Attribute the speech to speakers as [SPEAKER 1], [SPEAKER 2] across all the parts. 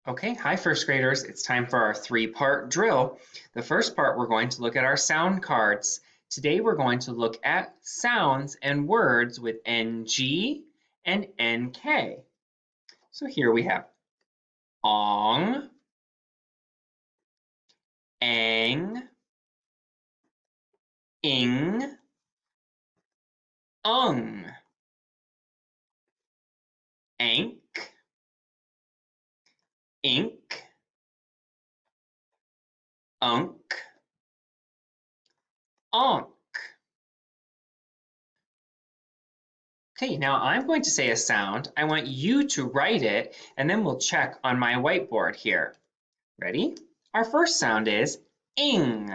[SPEAKER 1] Okay, hi first graders. It's time for our three-part drill. The first part, we're going to look at our sound cards. Today we're going to look at sounds and words with NG and NK. So here we have ong, ang, ing, ung, ank, ink, unk, onk. Okay, now I'm going to say a sound. I want you to write it, and then we'll check on my whiteboard here. Ready? Our first sound is ing.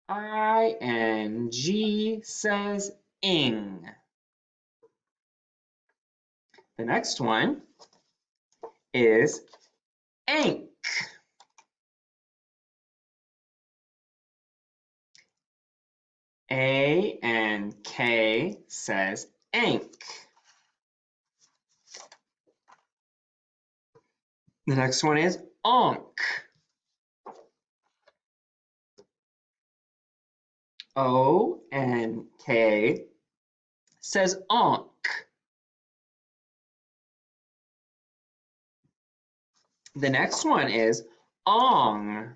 [SPEAKER 1] I-N-G says ing. The next one is ank. A-N-K says ank. The next one is onk. O-N-K says onk. The next one is ong.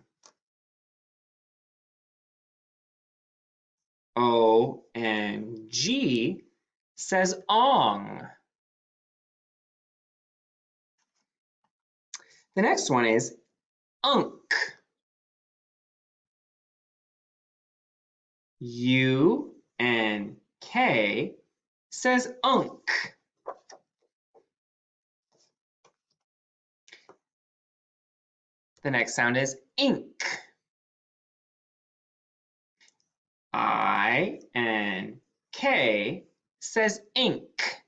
[SPEAKER 1] O-N-G says ong. The next one is unk. U-N-K says unk. The next sound is ink. I-N-K says ink.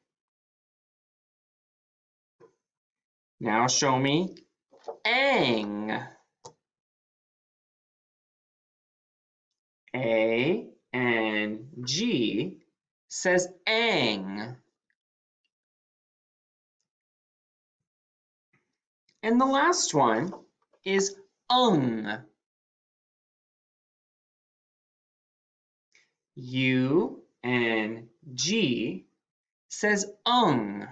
[SPEAKER 1] Now show me ang. A-N-G says ang. And the last one is ung. U-N-G says ung.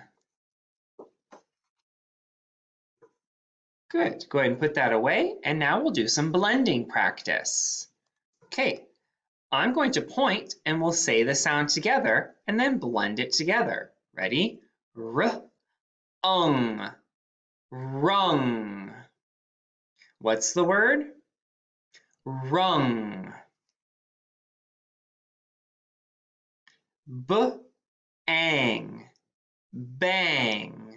[SPEAKER 1] Good. Go ahead and put that away. And now we'll do some blending practice. Okay, I'm going to point and we'll say the sound together and then blend it together. Ready? R, ung, rung. What's the word? Rung. B, ang, bang.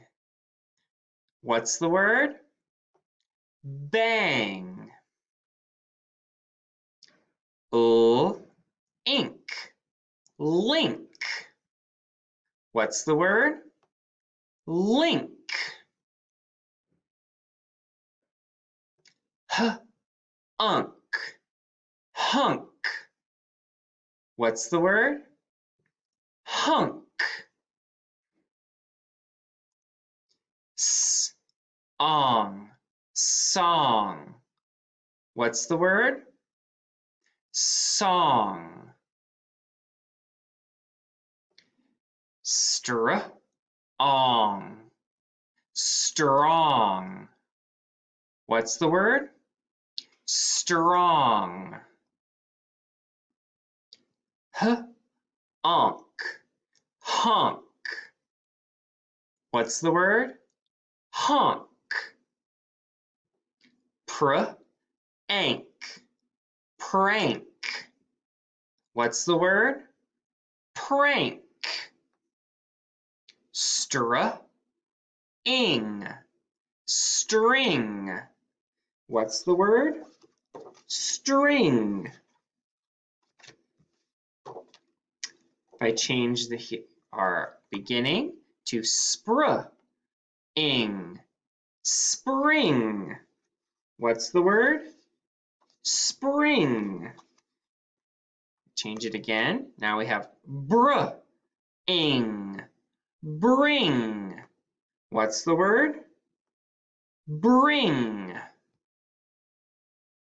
[SPEAKER 1] What's the word? Bang. L, ink, link. What's the word? Link. H, unk, hunk. What's the word? Hunk. S, ong, song. What's the word? Song. Str, ong, strong. What's the word? Strong. H, unk, hunk. What's the word? Hunk. Pr, ank, prank. What's the word? Prank. Str, ing, string. What's the word? String. If I change our beginning to spr, ing, spring. What's the word? Spring. Change it again. Now we have br, ing, bring. What's the word? Bring.